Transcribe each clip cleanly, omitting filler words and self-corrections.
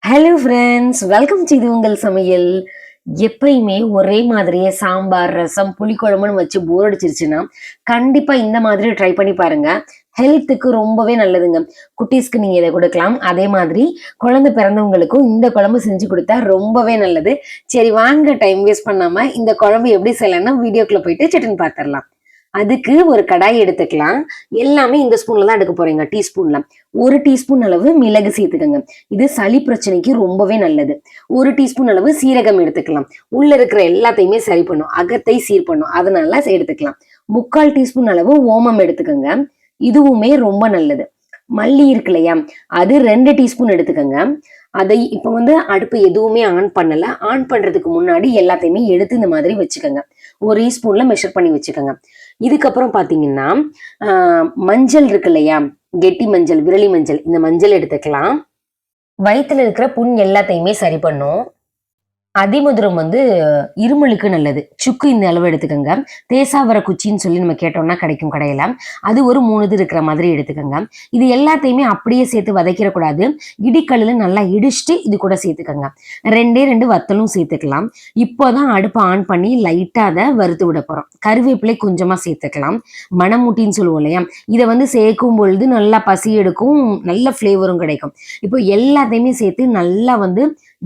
Hello friends, welcome to இது உங்கள் சமையல். எப்பயுமே ஒரே மாதிரியே சாம்பார், ரசம், புளிக்குழம்புன்னு வச்சு போர் அடிச்சிருச்சுன்னா கண்டிப்பா இந்த மாதிரி ட்ரை பண்ணி பாருங்க. ஹெல்த்துக்கு ரொம்பவே நல்லதுங்க. குட்டீஸ்க்கு நீங்க இதை கொடுக்கலாம். அதே மாதிரி குழந்தை பிறந்தவங்களுக்கும் இந்த குழம்பு செஞ்சு கொடுத்தா ரொம்பவே நல்லது. சரி வாங்க, டைம் வேஸ்ட் பண்ணாம இந்த குழம்பு எப்படி செய்யலாம்னா வீடியோக்குள்ள போயிட்டு சட்டுன்னு பார்த்துடலாம். அதுக்கு ஒரு கடாய் எடுத்துக்கலாம். எல்லாமே இந்த ஸ்பூன்ல தான் எடுக்க போறீங்க, டீஸ்பூன்ல. 1 டீஸ்பூன் அளவு மிளகு சேர்த்துக்கங்க. இது சளி பிரச்சனைக்கு ரொம்பவே நல்லது. 1 டீஸ்பூன் அளவு சீரகம் எடுத்துக்கலாம். உள்ள இருக்கிற எல்லாத்தையுமே சரி பண்ணும், அகத்தை சீர் பண்ணும், அதனால எடுத்துக்கலாம். 3/4 டீஸ்பூன் அளவு ஓமம் எடுத்துக்கங்க. இதுவுமே ரொம்ப நல்லது. மல்லி இருக்கு இல்லையா, அது 2 டீஸ்பூன் எடுத்துக்கங்க. அதை இப்ப அடுப்பு எதுவுமே ஆன் பண்ணல. ஆன் பண்றதுக்கு முன்னாடி எல்லாத்தையுமே எடுத்து இந்த மாதிரி வச்சுக்கோங்க. 1 ஸ்பூன்ல மெஷர் பண்ணி வச்சுக்கோங்க. இதுக்கப்புறம் பாத்தீங்கன்னா மஞ்சள் இருக்கு இல்லையா, கெட்டி மஞ்சள், விரலி மஞ்சள், இந்த மஞ்சள் எடுத்துக்கலாம். வயிற்றுல இருக்கிற புண் எல்லாத்தையுமே சரி பண்ணும். அதிமதுரம் இருமலுக்கு நல்லது. சுக்கு இந்த அளவு எடுத்துக்கோங்க. தேசாவர குச்சின்னு சொல்லி நம்ம கேட்டோம்னா கிடைக்கும் கடையில. அது ஒரு 3 இது இருக்கிற மாதிரி எடுத்துக்கோங்க. இது எல்லாத்தையுமே அப்படியே சேர்த்து வதக்கிடக்கூடாது. இடிக்கல்லுல நல்லா இடிச்சுட்டு இது கூட சேர்த்துக்கோங்க. 2 வத்தலும் சேர்த்துக்கலாம். இப்போதான் அடுப்பை ஆன் பண்ணி லைட்டா அதை வறுத்து விட போறோம். கருவேப்பிலை கொஞ்சமா சேர்த்துக்கலாம். மணமுட்டின்னு சொல்லுவோம் இல்லையா, இதை சேர்க்கும் பொழுது நல்லா பசி எடுக்கும், நல்ல ஃப்ளேவரும் கிடைக்கும். இப்போ எல்லாத்தையுமே சேர்த்து நல்லா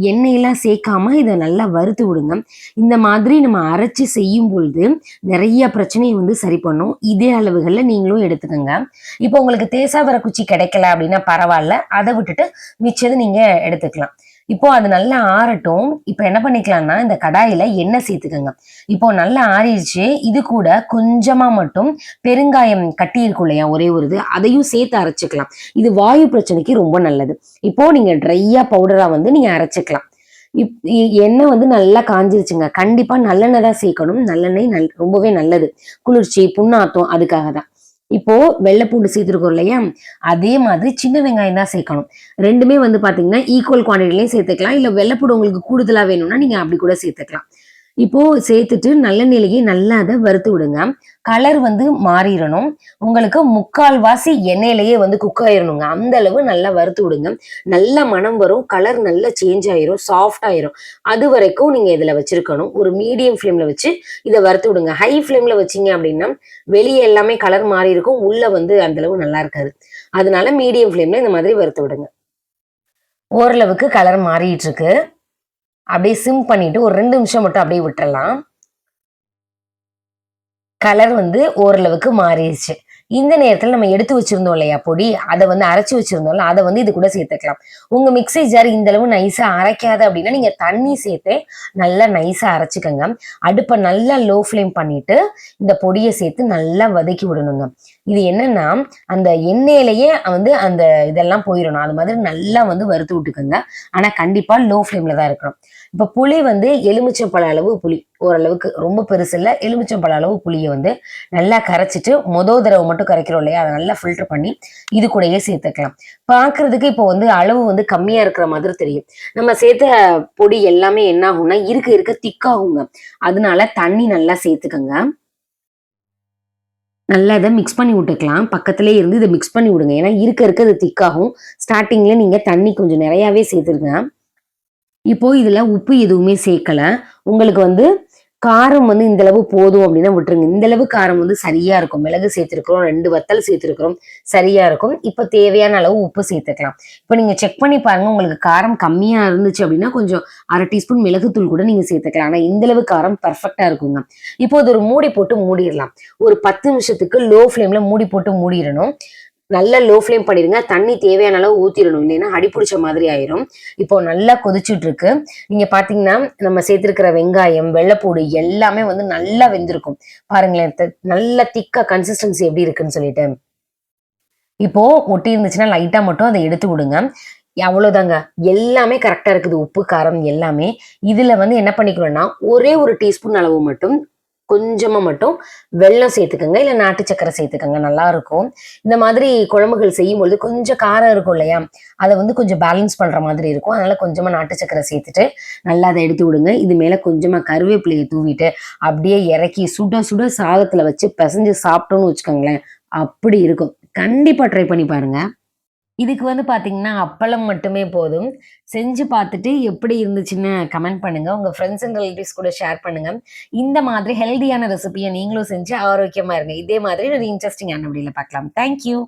எண்ணெயெல்லாம் சேர்க்காம இதை நல்லா வறுத்து விடுங்க. இந்த மாதிரி நம்ம அரைச்சி செய்யும் பொழுது நிறைய பிரச்சனையை சரி பண்ணும். இதே அளவுகள்ல நீங்களும் எடுத்துக்கோங்க. இப்போ உங்களுக்கு தேசாவர குச்சி கிடைக்கல அப்படின்னா பரவாயில்ல, அதை விட்டுட்டு மிச்சது நீங்க எடுத்துக்கலாம். இப்போ அது நல்லா ஆறட்டும். இப்போ என்ன பண்ணிக்கலாம்னா இந்த கடாயில எண்ணெய் சேர்த்துக்கோங்க. இப்போ நல்லா ஆறிடுச்சு. இது கூட கொஞ்சமா மட்டும் பெருங்காயம் கட்டி இருக்கும் இல்லையா, ஒரே ஒரு இது, அதையும் சேர்த்து அரைச்சிக்கலாம். இது வாயு பிரச்சனைக்கு ரொம்ப நல்லது. இப்போ நீங்க ட்ரையா பவுடரா நீங்க அரைச்சிக்கலாம். எண்ணெய் நல்லா காஞ்சிருச்சுங்க. கண்டிப்பா நல்லெண்ணெய் தான் சேர்க்கணும். நல்லெண்ணெய் ரொம்பவே நல்லது, குளிர்ச்சி, புண்ணாத்தம், அதுக்காக தான். இப்போ வெள்ளைப்பூண்டு சேர்த்துருக்கோம் இல்லையா, அதே மாதிரி சின்ன வெங்காயம் தான் சேர்க்கணும். ரெண்டுமே பாத்தீங்கன்னா ஈக்குவல் குவான்டிட்டிலையும் சேர்த்துக்கலாம். இல்ல வெள்ளைப்பூண்டு உங்களுக்கு கூடுதலா வேணும்னா நீங்க அப்படி கூட சேர்த்துக்கலாம். இப்போ சேர்த்துட்டு நல்லெண்ணெயிலேயே நல்லா அதை வறுத்து விடுங்க. கலர் மாறிடணும். உங்களுக்கு 3/4 வாசி எண்ணெயிலேயே குக் ஆயிரணுங்க. அந்த அளவு நல்லா வறுத்து விடுங்க. நல்ல மனம் வரும், கலர் நல்லா சேஞ்ச் ஆயிரும், சாஃப்ட் ஆயிரும். அது வரைக்கும் நீங்க இதுல வச்சிருக்கணும். ஒரு மீடியம் ஃப்ளேம்ல வச்சு இதை வறுத்து விடுங்க. ஹை ஃப்ளேம்ல வச்சீங்க அப்படின்னா வெளியே எல்லாமே கலர் மாறி இருக்கும், உள்ள அந்த அளவு நல்லா இருக்காது. அதனால மீடியம் ஃப்ளேம்ல இந்த மாதிரி வறுத்து விடுங்க. ஓரளவுக்கு கலர் மாறிட்டு இருக்கு. அப்படியே சிம் பண்ணிட்டு ஒரு 2 நிமிஷம் மட்டும் அப்படியே விட்டுறலாம். கலர் ஓரளவுக்கு மாறிடுச்சு. இந்த நேரத்துல நம்ம எடுத்து வச்சிருந்தோம் இல்லையா பொடி, அதை அரைச்சு வச்சிருந்தோம்ல, அதை இது கூட சேர்த்துக்கலாம். உங்க மிக்ஸி ஜார் இந்த அளவு நைஸா அரைக்காது அப்படின்னா நீங்க தண்ணி சேர்த்து நல்லா நைஸா அரைச்சுக்கோங்க. அடுப்பை நல்லா லோ ஃப்ளேம் பண்ணிட்டு இந்த பொடியை சேர்த்து நல்லா வதக்கி விடணுங்க. இது என்னன்னா அந்த எண்ணெயிலேயே அந்த இதெல்லாம் போயிடணும். அது மாதிரி நல்லா வறுத்து விட்டுக்கோங்க. ஆனா கண்டிப்பா லோ ஃப்ளேம்ல தான் இருக்கணும். இப்ப புளி எலுமிச்சம்பழ அளவு புளி, ஓரளவுக்கு ரொம்ப பெருசு இல்ல, எலுமிச்சம்பழ அளவு புளியை நல்லா கரைச்சிட்டு தடவை மட்டும் கரைக்கிறோம் இல்லையா, அதை நல்லா ஃபில்டர் பண்ணி இது கூடயே சேர்த்துக்கலாம். பாக்குறதுக்கு இப்போ அளவு கம்மியா இருக்கிற மாதிரி தெரியும். நம்ம சேர்த்த பொடி எல்லாமே என்ன ஆகும்னா இருக்க இருக்க திக்காகுங்க. அதனால தண்ணி நல்லா சேர்த்துக்கோங்க. நல்லா இதை மிக்ஸ் பண்ணி விட்டுக்கலாம். பக்கத்திலே இருந்து இதை மிக்ஸ் பண்ணி விடுங்க. ஏன்னா இருக்க இருக்க இது திக்காகும். ஸ்டார்டிங்ல நீங்க தண்ணி கொஞ்சம் நிறையாவே சேர்த்துருங்க. இப்போ இதுல உப்பு எதுவுமே சேர்க்கல. உங்களுக்கு காரம் இந்த அளவு போதும் அப்படின்னா விட்டுருங்க. இந்த அளவு காரம் சரியா இருக்கும். மிளகு சேர்த்திருக்கிறோம், 2 வத்தல் சேர்த்திருக்கிறோம், சரியா இருக்கும். இப்ப தேவையான அளவு உப்பு சேர்த்துக்கலாம். இப்ப நீங்க செக் பண்ணி பாருங்க. உங்களுக்கு காரம் கம்மியா இருந்துச்சு அப்படின்னா கொஞ்சம் 1/2 டீஸ்பூன் மிளகுத்தூள் கூட நீங்க சேர்த்துக்கலாம். ஆனா இந்த அளவு காரம் பர்ஃபெக்டா இருக்குங்க. இப்போ அது ஒரு மூடி போட்டு மூடிடலாம். ஒரு 10 நிமிஷத்துக்கு லோ ஃப்ளேம்ல மூடி போட்டு மூடிடணும். நல்லா லோ ஃப்ளேம் பண்ணிடுங்க. தண்ணி தேவையான அளவு ஊத்திடணும், இல்லைன்னா அடிப்பிடிச்ச மாதிரி ஆயிரும். இப்போ நல்லா கொதிச்சுட்டு இருக்கு. நீங்க பாத்தீங்கன்னா நம்ம சேர்த்திருக்கிற வெங்காயம், வெள்ளைப்பூடு எல்லாமே நல்லா வெந்திருக்கும். பாருங்களேன், நல்ல திக்கா கன்சிஸ்டன்சி எப்படி இருக்குன்னு சொல்லிட்டு. இப்போ ஒட்டி இருந்துச்சுன்னா லைட்டா மட்டும் அதை எடுத்து விடுங்க. அவ்வளவுதாங்க. எல்லாமே கரெக்டா இருக்குது, உப்பு காரம் எல்லாமே. இதுல என்ன பண்ணிக்கணும்னா ஒரே 1 டீஸ்பூன் அளவு மட்டும் கொஞ்சமா மட்டும் வெல்லம் சேர்த்துக்கோங்க. இல்ல நாட்டு சக்கரை சேர்த்துக்கோங்க, நல்லா இருக்கும். இந்த மாதிரி குழம்புகள் செய்யும்பொழுது கொஞ்சம் காரம் இருக்கும் இல்லையா, அதை கொஞ்சம் பேலன்ஸ் பண்ற மாதிரி இருக்கும். அதனால கொஞ்சமா நாட்டு சக்கரை சேர்த்துட்டு நல்லா அதை எடுத்து விடுங்க. இது மேல கொஞ்சமா கருவேப்பிலையை தூவிட்டு அப்படியே இறக்கி சுட சுட சாதத்துல வச்சு பிசைஞ்சு சாப்பிட்டோம்னு வச்சுக்கோங்களேன், அப்படி இருக்கும். கண்டிப்பா ட்ரை பண்ணி பாருங்க. இதுக்கு வந்து பார்த்தீங்கன்னா, அப்பளம் மட்டுமே போதும். செஞ்சு பார்த்துட்டு எப்படி இருந்துச்சுன்னு கமெண்ட் பண்ணுங்க. உங்க ஃப்ரெண்ட்ஸ் அண்ட் ரிலேட்டிவ்ஸ் கூட ஷேர் பண்ணுங்க. இந்த மாதிரி ஹெல்தியான ரெசிபிய நீங்களும் செஞ்சு ஆரோக்கியமா இருங்க. இதே மாதிரி ஒரு இன்ட்ரஸ்டிங்கான வீடியோல பார்க்கலாம். Thank you.